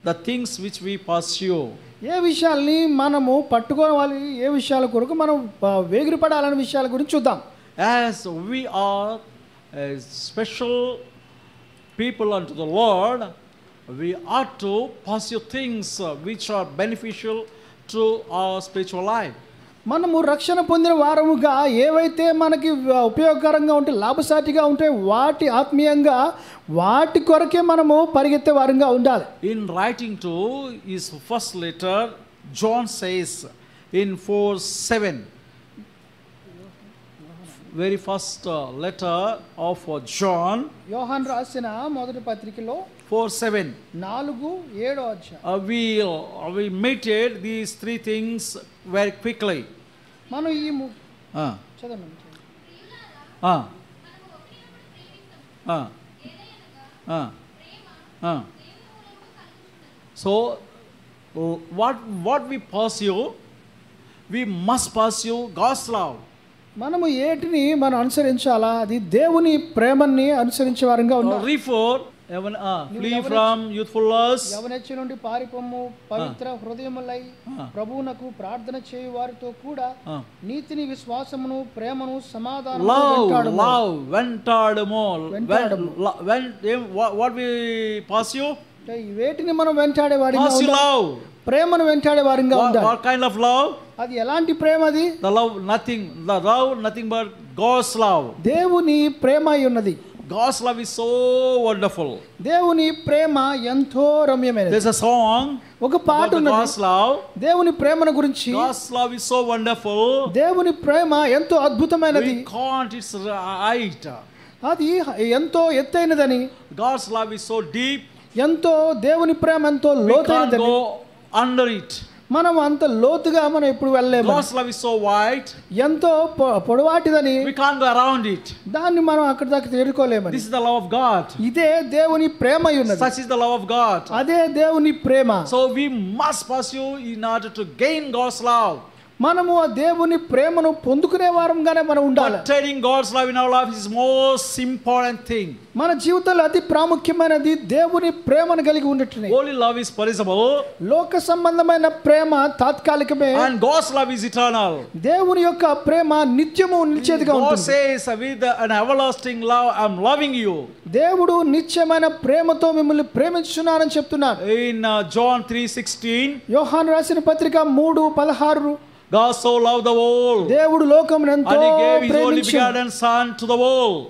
the things which we pursue. ఏ విషయాల్ని మనము పట్టుకోవాలి, ఏ విషయాల కొరకు మనం వేగిరపడాలనే విషయాల గురించి చూద్దాం. As we are a special people unto the Lord, we ought to pursue things which are beneficial to our spiritual life. మనము రక్షణ పొందిన వారముగా ఏవైతే మనకి ఉపయోగకరంగా ఉంటే, లాభసాటిగా ఉంటే, వాటి ఆత్మీయంగా వాటి కొరకే మనము పరిగెత్తే వారంగా ఉండాలి. In writing to his first letter, John says in 4:7, very first letter of John, యోహాను రాసిన మొదటి పత్రికలో 4:7, 4:7 అధ్యాయం. we meditate these three things very quickly. మనం ఈ చదవండి. So what we pursue, we must pursue God's love. మనము ఏటిని మనం అనుసరించాలా? అది దేవుని ప్రేమని అనుసరించే వారంగా ఉండాలి. Therefore, flee from youthful lust. యవనెచ్చ నుండి పారిపోము, పవిత్ర హృదయములై ప్రభువునకు ప్రార్థన చేయు వారితో కూడా నీతిని, విశ్వాసమును, ప్రేమను, సమాధానమును వెంటాడుము. What we pursue? వేటిని మనం వెంటాడే వారిగా pursue love. ప్రేమను వెంటాడే వారిగా ఉండాలి. What kind of love? అది ఎలాంటి ప్రేమ? అది the love nothing but God's love. దేవుని ప్రేమ అయి ఉన్నది. God's love is so wonderful. దేవుని ప్రేమ ఎంతో రమ్యమైనది. There's a song, ఒక పాట ఉన్నది God's love. దేవుని ప్రేమను గురించి. God's love is so wonderful. దేవుని ప్రేమ ఎంతో అద్భుతమైనది. We can't its height. అది ఎంతో ఎత్తైనదని. God's love is so deep. ఎంతో దేవుని ప్రేమ ఎంతో We can't లోతైనదని. go under it. మనం అంత లోతుగా మనం ఇప్పుడు వెళ్ళలేము. God's love is so wide. ఎంతో పొడవాటిదని. We can't go around it. దాన్ని మనం అక్కడ దాకా చేరుకోలేము. This is the love of God. ఇదే దేవుని ప్రేమ అయి ఉన్నది. Such is the love of God. అదే దేవుని ప్రేమ. So we must pursue in order to gain God's love. మనము ఆ దేవుని ప్రేమను పొందుకునే వారంగానే మనం ఉండాలి. Attaining God's love in our life is most important thing. మన జీవితంలో అతి ప్రాముఖ్యమైనది దేవుని ప్రేమను కలిగి ఉండటమే. Holy love is perishable. లోక సంబంధమైన ప్రేమ తాత్కాలికమే. And God's love is eternal. దేవుని యొక్క ప్రేమ నిత్యము నిలిచేదిగా God ఉంటుంది. says, with an everlasting love I am loving you. దేవుడు నిత్యమైన ప్రేమతో మిమ్మల్ని ప్రేమించుచున్నానని చెప్తున్నాడు. In John 3:16, యోహాను రాసిన పత్రిక 3:16, God so loved the world దేవుడు లోకమును ఎంతో and he gave his only ప్రేమించాడు. begotten son to the world.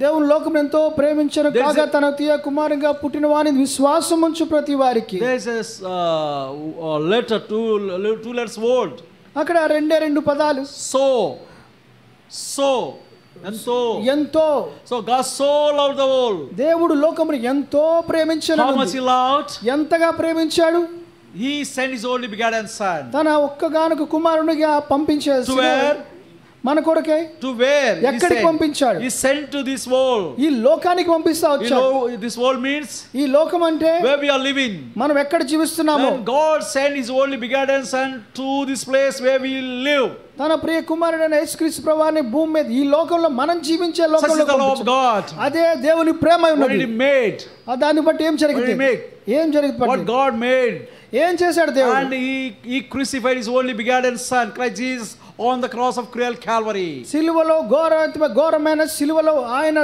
దేవుడు లోకమును ఎంతో ప్రేమించను కాగా తన తీయ కుమారునిగా పుట్టిన వానిని విశ్వాసముంచు ప్రతి వారికి. There is a letter, two letters word. అక్కడ రెండు పదాలు. So and so. ఎంతో. So God so loved the world. దేవుడు లోకమును ఎంతో ప్రేమించను. How much he loved? ఎంతగా ప్రేమించాడు? He sent his only begotten son. తన ఒక్కగానొక కుమారునిగా పంపించాడు. To where? మన కొరకే. To where? ఎక్కడికి పంపించాడు? He sent to this world. ఈ లోకానికి పంపిస్తా వచ్చాడు. You know this world means? ఈ లోకం అంటే where we are living. మనం ఎక్కడ జీవిస్తున్నామో. And God sent his only begotten son to this place where we live. తన ప్రియ కుమారుడైన యేసుక్రీస్తు ప్రభువుని భూమి మీద ఈ లోకంలో మనం జీవించే లోకంలో పంపించాడు. అదే దేవుని ప్రేమ ఉన్నది. What he made. దాన్ని బట్టి ఏం జరిగింది? ఏం జరిగింది? What God made. ఏం చేశాడు దేవుడు? And he crucified his only begotten son Christ Jesus on the cross of cruel Calvary. సిలువలో ఘోరమైన సిలువలో ఆయన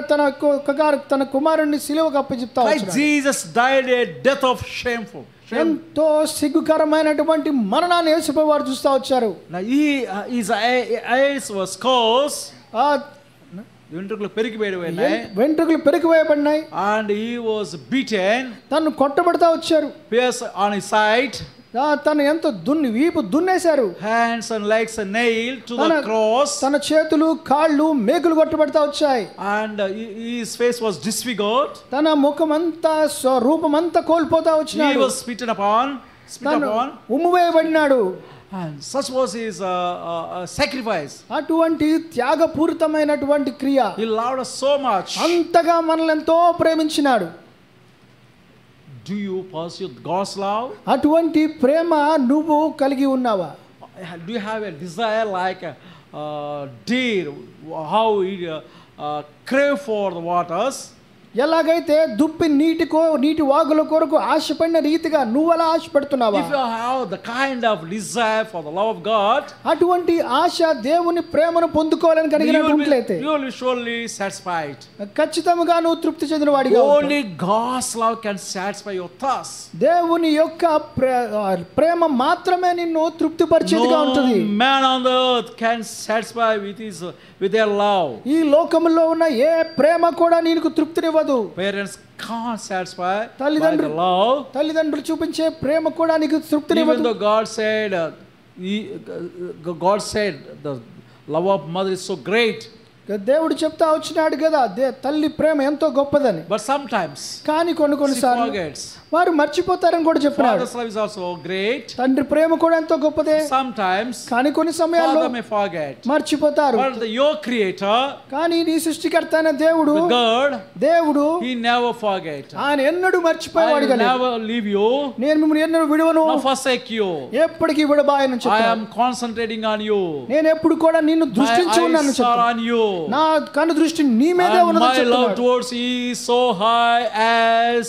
తన కుమారుణ్ణి సిలువకు అప్పచెప్తా వచ్చాడు. Christ Jesus died a death of shameful. ఎంతో సిగ్గుకరమైనటువంటి మరణాన్ని యేసుప్రభు వారు చూస్తా వచ్చారు. Now his eyes was closed. వెంట్రుకలు పెరిగివేయబడినాయి. And he was beaten. తను కొట్టబడతా వచ్చారు. Pierced on his side. తను ఎంతో వీపు దున్నేశారు. Hands and legs nailed to the cross. తన చేతులు కాళ్ళు మేకులు కొట్టబడతా వచ్చాయి. And his face was disfigured. తన ముఖమంతా రూపమంతా కోల్పోతా వచ్చినాడు. He was spit upon. ఉమ్మివేయబడినాడు. And such was his sacrifice. అటువంటి త్యాగపూరితమైనటువంటి క్రియ. He loved us so much. అంతగా మనల్ని ఎంతో ప్రేమించినాడు. Do you pursue God's love? అటువంటి ప్రేమ నువ్వు కలిగి ఉన్నావా? Do you have a desire like a deer, how he crave for the waters? ఎలాగైతే దుప్పి నీటి వాగుల కొరకు ఆశపడిన రీతిగా నువ్వు అలా ఆశపడుతున్నావా? If you have the kind of desire for the love of God, అటువంటి ఆశ దేవుని ప్రేమను పొందుకోవాలని కలిగినట్లయితే you will be surely satisfied. ఖచ్చితంగా నువ్వు తృప్తి చెందిన వాడిగా ఉంటావు. Only God's love can satisfy your thirst. దేవుని యొక్క ప్రేమ మాత్రమే నిన్ను తృప్తిపరిచేదిగా ఉంటుంది. No man on the earth can satisfy with their love. ఈ లోకములో ఉన్న ఏ ప్రేమ కూడా నీకు తృప్తినివ్వదు. Parents can't satisfy by the తల్లిదండ్రులు love. తల్లిదండ్రులు చూపించే ప్రేమ కూడా నీకు Even తృప్తినివ్వదు. though God said the love of mother is so great, దేవుడు చెప్తా వచ్చినాడు కదా తల్లి ప్రేమ ఎంతో గొప్పదని. but sometimes కానీ she కొన్నిసార్లు forgets. వారు మర్చిపోతారని కూడా చెప్పినాడు. Father's love is also great. తండ్రి ప్రేమ కూడా ఎంతో గొప్పదే. Sometimes కానీ కొన్ని సమయాల్లో father may forget. మర్చిపోతారు. But your creator, కానీ నీ సృష్టికర్త అయిన దేవుడు the God, he never forget. ఆయన ఎన్నడూ I మర్చిపోయేవాడు will కాదు. never leave you, నేను మిమ్మల్ని ఎన్నడూ విడువను, nor forsake you. ఎప్పటికీ విడబాయను I చెప్తాను. am concentrating on you. నేను ఎప్పుడు కూడా నిన్ను My దృష్టించి ఉన్నాను eyes are చెప్తాను. on you. నా కన్ను దృష్టి నీ మీదే And ఉన్నదని my love చెప్తున్నాడు. towards you is so high as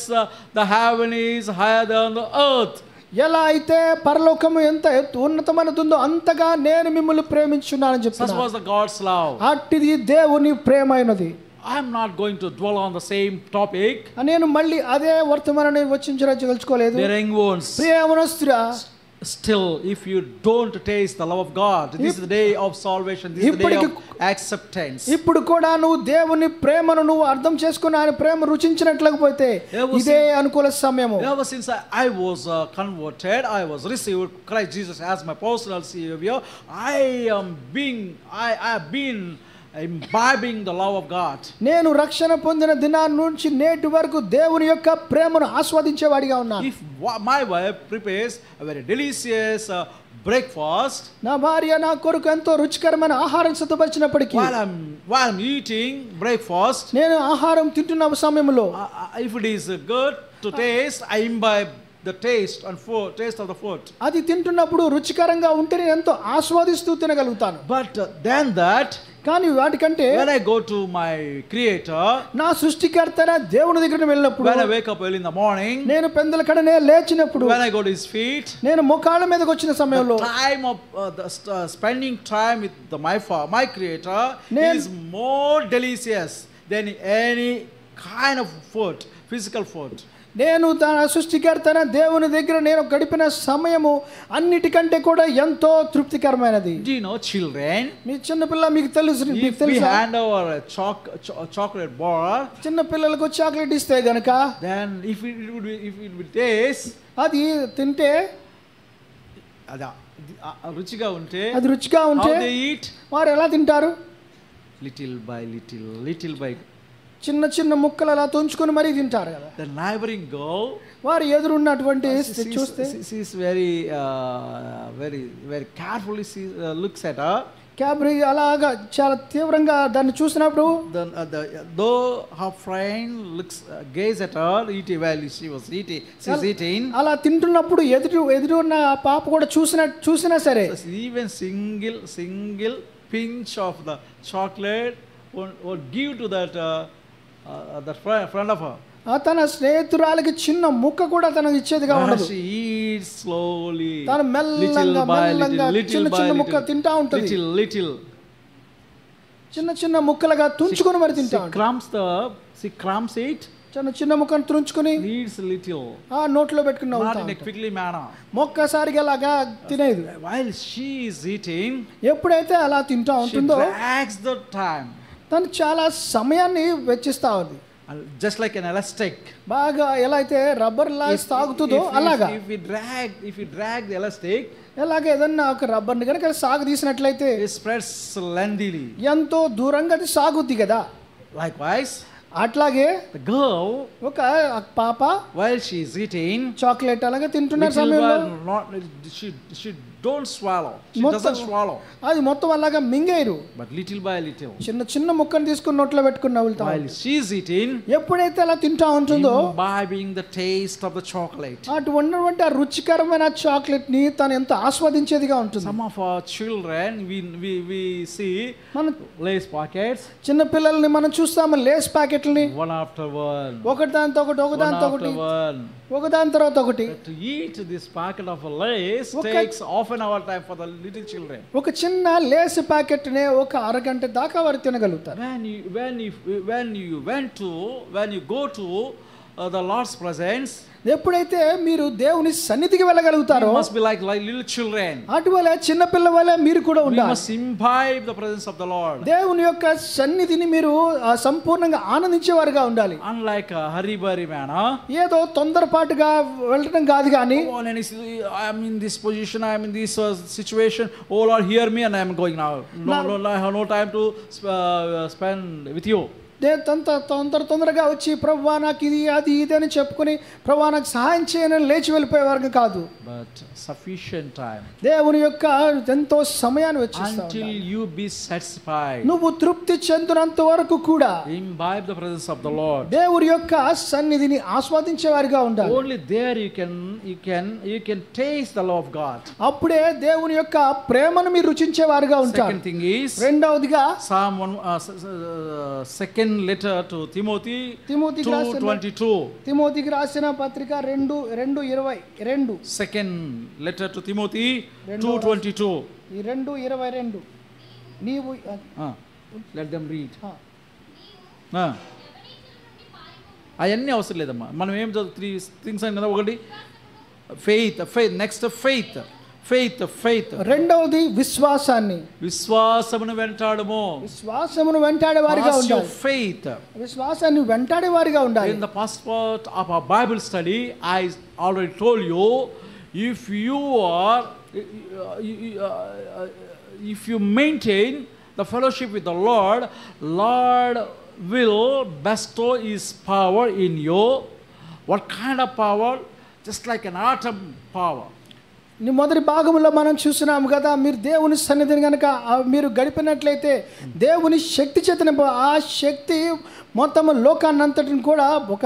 the heaven is higher than the earth. ఎలా అయితే పరలోకము ఎంత ఉన్నతమైనదో అంతగా నేను మిమ్మల్ని ప్రేమించున్నానని Such చెప్తున్నాను. was the God's love. అట్టిది దేవుని ప్రేమైనది. I am not going to dwell on the same topic. నేను మళ్ళీ అదే వర్తమానాన్ని వచ్చించదలుచుకోలేదు. Dear young ones, Priya యవనస్తురా, still, if you don't taste the love of God, this is the day of salvation, this is the day of acceptance. ఇప్పుడు కూడా నువ్వు దేవుని ప్రేమను నువ్వు అర్థం చేసుకుని ఆయన ప్రేమ రుచించినట్లయితే ఇదే అనుకూల సమయము. Ever since I was converted, I was received Christ Jesus as my personal Savior. I have been imbibing the love of God. నేను రక్షణ పొందిన దినాన్ని నుంచి నేటి వరకు దేవుని యొక్క ప్రేమను ఆస్వాదించేవాడిగా ఉన్నాను. If my wife prepares a very delicious breakfast, నా భార్య నా కొరకు ఎంతో రుచికరమైన ఆహారం సిద్ధపరిచినప్పటికీ while I'm eating breakfast, నేను ఆహారం తింటున్న సమయంలో if it is good to taste, I imbibe the taste of the food. అది తింటున్నప్పుడు రుచికరంగా ఉంటే నేను ఎంతో ఆస్వాదిస్తూ తినగలుగుతాను. But then that, కానీ వాటికంటే when I go to my Creator, నా సృష్టికర్త దేవుని దగ్గరికి వెళ్ళినప్పుడు, when I wake up early in the morning, నేను పెందల కడనే లేచినప్పుడు, when I go to His feet, నేను మోకాళ్ళ మీదకి వచ్చిన సమయంలో, the time of spending time with my Creator is more delicious than any kind of food, physical food. నేను తన సృష్టికర్తన దేవుని దగ్గర నేను గడిపిన సమయము అన్నిటికంటే కూడా ఎంతో తృప్తికరమైనది. Do you know, children, మీ చిన్న పిల్ల మీకు తెలుసు, if we hand over a chocolate bar, చిన్న పిల్లలకు చాక్లెట్ ఇస్తే గనక, then if it would taste, అది తింటే అది రుచిగా ఉంటే, అది రుచిగా ఉంటే how they eat? వారు ఎలా తింటారు? Little by చిన్న చిన్న ముక్కలు అలా తుంచుకొని మరీ తింటారు కదా. the neighboring girl, వారు ఎదురున్నటువంటి చూస్తే she is very carefully looks at her. క్యాబ్రీ అలాగా చాలా తీవ్రంగా దాన్ని చూసినప్పుడు, though her friend gaze at her eating while she's eating, అలా తింటున్నప్పుడు ఎదురున్న పాప కూడా చూసినా సరే, even single pinch of the chocolate would give to that friend of her. తన స్నేహితురాలకి చిన్న ముక్క కూడా తనకు ఇచ్చేదిగా ఉండదు. She eats slowly, తను మెల్లగా చిన్న ముక్క తింటా ఉంటుంది. little చిన్న ముక్కలుగా తుంచుకొని మరి తింటా she crumbs it, చిన్న ముక్కను తుంచుకొని eats little, నోట్లో పెట్టుకుని not in a quickly manner. మొక్కసారిగా అలాగా తినేది. While she is eating, ఎప్పుడైతే అలా తింటా she ఉంటుందో drags the time, తను చాలా సమయాన్ని వెచ్చిస్తా ఉంది. just like an elastic. బాగా ఎలా అయితే రబ్బర్ లా సాగుతుందో అలాగా, if we drag the elastic, ఎలాగ ఏదన్నా ఒక రబ్బర్ని కనుక సాగు తీసినట్లయితే it spreads lengthily. ఎంతో దూరంగా అది సాగుద్ది కదా. Likewise, అట్లాగే the girl, ఒక పాప while she is eating chocolate అలాగే తింటున్న సమయంలో she don't swallow. She మొత్తం doesn't swallow. అది మొత్తం అలాగా మింగేరు, But little by little, చిన్న చిన్న ముక్కను తీసుకుని నోట్లో పెట్టుకుని నవ్వులుతా while she's eating, ఎప్పుడైతే అలా తింటా ఉంటుందో imbibing the taste of the chocolate. అటు ఉన్నటువంటి ఆ రుచికరమైన చాక్లెట్ ని తను ఎంతో ఆస్వాదించేదిగా ఉంటుంది. Some of our children, we see మన Lay's packets, చిన్న పిల్లల్ని మనం చూస్తాము, లేస్ ప్యాకెట్లని one after one, ఒకటి దాంతో ఒకటి, one ఒకదానితో after ఒకటి, one. ఒకదాని తర్వాత ఒకటి. But to eat this packet of Lay's takes half an hour time for the little children. ఒక చిన్న లేస్ ప్యాకెట్ నే ఒక అరగంట దాకా వారు తినగలుగుతారు. When you go to the Lord's presence, ఎప్పుడైతే మీరు దేవుని సన్నిధికి వెళ్ళగలుగుతారో you must be like little children. అటువలే చిన్న పిల్ల వలె మీరు కూడా We ఉండాలి. must imbibe the presence of the Lord. దేవుని యొక్క సన్నిధిని మీరు సంపూర్ణంగా ఆనందించేవారుగా ఉండాలి. Unlike a hurry-burry man, ఏదో తొందరపాటుగా వెళ్ళడం కాదు కానీ, oh, I am in this position, I am in this situation, oh Lord, hear me, and I am going now. No, I have no time to spend with you. తొందరగా వచ్చి ప్రభువా నాకు ఇది అది ఇది అని చెప్పుకుని ప్రభువా నాకు సహాయం చేయని లేచి వెళ్ళిపోయేవారు కాదు. But sufficient time. దేవుని యొక్క ఎంతో సమయాన్ని వెచ్చిస్తావు. Until you be satisfied. నువ్వు తృప్తి చెందినంత వరకు కూడా Imbibe the presence of the Lord. దేవుని యొక్క సన్నిధిని ఆస్వాదించేవారిగా ఉండాలి. Only there you can taste the love of God. అప్పుడే దేవుని యొక్క ప్రేమను మీరు రుచించేవారుగా ఉంటారు. Second thing is, రెండవదిగా Psalm 1, second letter to Timothy 2:22. తిమోతికి రాసిన పత్రిక 2:22. Second letter to Timothy 2:22. ఈ 2:22 నీవు Let them read. అవన్నీ అవసరం లేదమ్మా. మనం ఏం చదువు 3 things అని కదా. ఒకటి faith, next faith. రెండవది విశ్వాసాన్ని, విశ్వాసమును వెంటాడము. విశ్వాసమును వెంటాడే వారిగా ఉండాలి. Faith. విశ్వాసాన్ని వెంటాడే వారిగా ఉండాలి. In the first part of our Bible study, I already told you, if you maintain the fellowship with the Lord will bestow His power in you. What kind of power? Just like an atom power. మొదటి భాగంలో మనం చూస్తున్నాము కదా, మీరు దేవుని సన్నిధిని కనుక మీరు గడిపినట్లయితే దేవుని శక్తి చేత ఆ శక్తి మొత్తం లోకాన్నంతటిని కూడా ఒక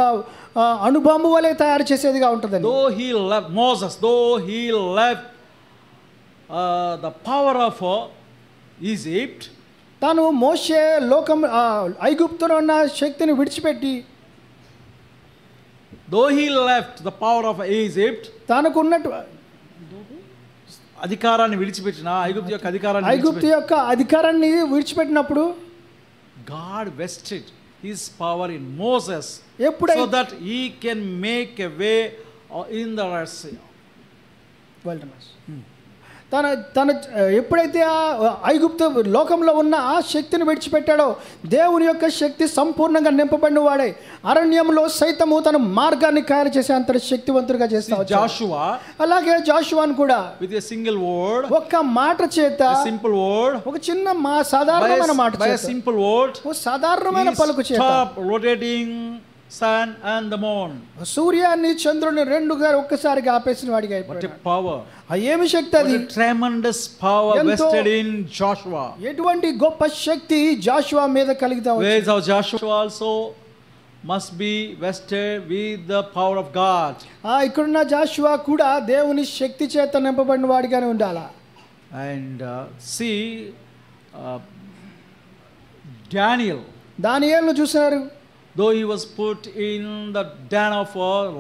అణుబాంబు వలె తయారు చేసేదిగా ఉంటుంది. Though he left Moses, the power of Egypt, తాను మోషే ఐగుప్తులో ఉన్న శక్తిని విడిచిపెట్టి, though he left the power of Egypt, తనకున్నట్టు అధికారాన్ని విడిచిపెట్టిన ఐగుప్తు యొక్క అధికారాన్ని విడిచిపెట్టినప్పుడు God vested His power in Moses, so that he can make a way in the Red Sea. తన ఎప్పుడైతే ఐగుప్తు లోకంలో ఉన్న ఆ శక్తిని విడిచిపెట్టాడో దేవుని యొక్క శక్తి సంపూర్ణంగా నింపబడిన వాడే అరణ్యంలో సైతము తన మార్గాన్ని ఖాళీ చేసే అంత శక్తివంతుడిగా చేస్తాడు. జాషువా, అలాగే జాషువాను కూడా with a single word, ఒక్క మాట చేత, simple word, ఒక చిన్న సాధారణమైన మాట చేత, simple word, ఒక సాధారణమైన పలుకు చేత stop rotating sun and the moon. సూర్యాన్ని చంద్రుని రెండుగా ఒక్కసారిగా ఆపేసిన వాడిగా అయిపోయాడు. What a power! ఏమి శక్తి అది! Tremendous power vested in Joshua. ఎటువంటి గొప్ప శక్తి జాషువా మీద కలిగితా ఉంది. Whereas our Joshua also must be vested with the power of God. ఇక్కడున్న జాషువా కూడా దేవుని శక్తి చేత నింపబడిన వాడిగానే ఉండాలా. And see దానియేలును చూశారు. Though he was put in the den of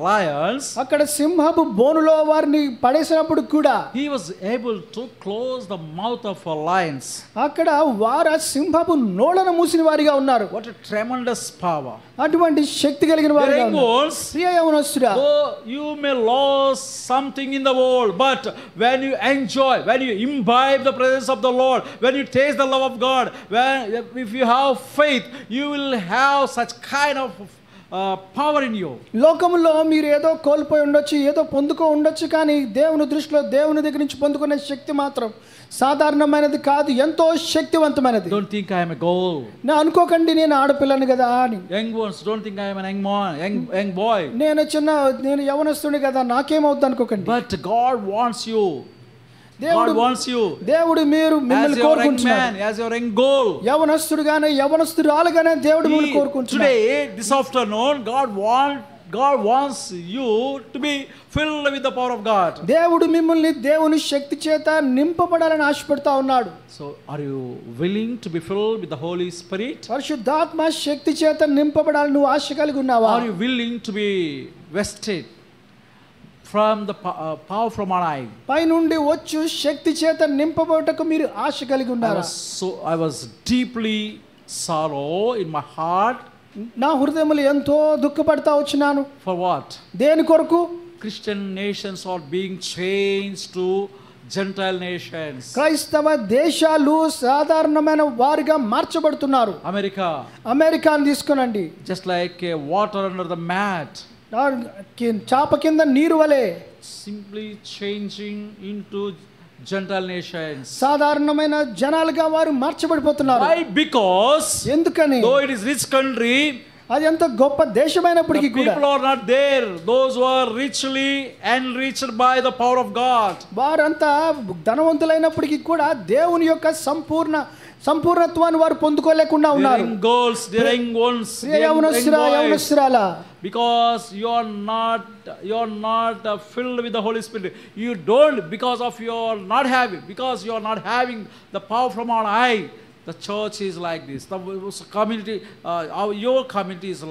lions, అక్కడ సింహపు బోనులో వారిని పడేసినప్పుడు కూడా he was able to close the mouth of lions. అక్కడ వారు సింహపు నోళ్ళను మూసిన వారిగా ఉన్నారు. What a tremendous power! అటువంటి శక్తి కలిగిన వారిగా ఉన్నారు. ప్రియ యవనస్తుడా, though you may lose something in the world, but when you imbibe the presence of the Lord, when you taste the love of God, if you have faith, you will have such kind of power in you. లోకములో మీరు ఏదో కోల్పోయి ఉండొచ్చు, ఏదో పొందుకో ఉండొచ్చు, కానీ దేవుని దృష్టిలో దేవుని దగ్గర నుంచి పొందుకునే శక్తి మాత్రం సాధారణమైనది కాదు, ఎంతో శక్తివంతమైనది. Don't think I am a girl. నా అనుకోకండి నేను ఆడపిల్లని కదా అని. Young ones, don't think I am an young boy. నేను యవనస్తుని కదా నాకేమవుద్ది అనుకోకండి. But God wants you. God wants you దేవుడు మీరు as మిమ్మల్ని your young కోరుకుంటున్నాడు. man, as your young goal. యవనస్తుడుగానే యవనస్తురాలుగానే దేవుడు మిమ్మల్ని కోరుకుంటున్నాడు. Today, this afternoon, God wants you to be filled with the power of God. దేవుడు మిమ్మల్ని దేవుని శక్తి చేత నింపబడాలని ఆశపడతా ఉన్నాడు. So, are you willing to be filled with the Holy Spirit? పరిశుద్ధాత్మ శక్తి చేత నింపబడాలని నువ్వు ఆశ కలిగి ఉన్నావా? Are you willing to be vested from the power from on high? పైనుండి వచ్చు శక్తి చేత నింపబడటకు మీరు ఆశ కలిగి ఉన్నారా? I was deeply sorrow in my heart. నా హృదయములో ఎంతో దుఃఖపడతా వచ్చినాను. For what? దేని కొరకు? Christian nations are being changed to Gentile nations. క్రైస్తవ దేశాలు సాధారణమైన వారిగా మార్చబడుతున్నారు. అమెరికాను తీసుకునండి. Just like water under the mat. చాప కింద నీరు వలె. Simply changing into Gentile nations. సాధారణమైన జనాలుగా వారు మార్చబడిపోతున్నారు. Why? Because ఎందుకని? though it is rich country, అది ఎంత గొప్ప దేశమైనప్పటికీ కూడా people are not there. Those who are richly enriched by the power of God. వారంతా ధనవంతులైనప్పటికీ కూడా దేవుని యొక్క సంపూర్ణత్వాన్ని వారు పొందుకోలేకుండా ఉన్నారు. Girls, their young ones, యవనస్తురాల. Because you are not filled with the Holy Spirit. You don't, because you are not having the power from on high. The church is like this. The community, your community is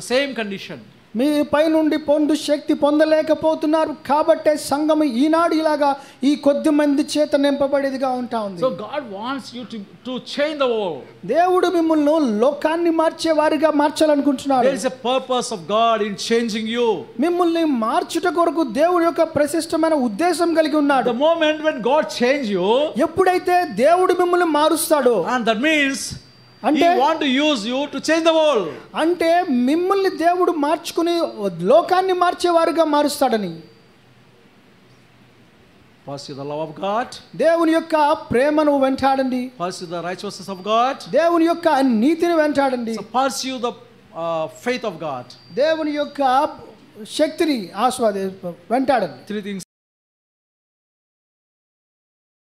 the same condition. మీ పై నుండి పొందు శక్తి పొందలేకపోతున్నారు కాబట్టి సంఘం ఈనాడు ఇలాగా ఈ కొద్ది మంది చేత నింపబడేదిగా ఉంటా ఉంది. So God wants you to change the world. దేవుడు మిమ్మల్ని లోకాన్ని మార్చే వారిగా మార్చాలనుకుంటున్నాడు. There is a purpose of God in changing you. మిమ్మల్ని మార్చుట కొరకు దేవుని యొక్క ప్రశస్తమైన ఉద్దేశం కలిగి ఉన్నాడు. The moment when God change you, ఎప్పుడైతే దేవుడు మిమ్మల్ని మారుస్తాడో, and that means He want to use you to change the world. అంటే మిమ్మల్ని దేవుడు మార్చుకుని లోకాన్ని మార్చేవారుగా మారుస్తాడని. Pursue the love of God. దేవుని యొక్క ప్రేమను వెంటాడండి. Pursue the righteousness of God. దేవుని యొక్క నీతిని వెంటాడండి. So pursue the faith of God. దేవుని యొక్క శక్తిని వెంటాడండి. 3 things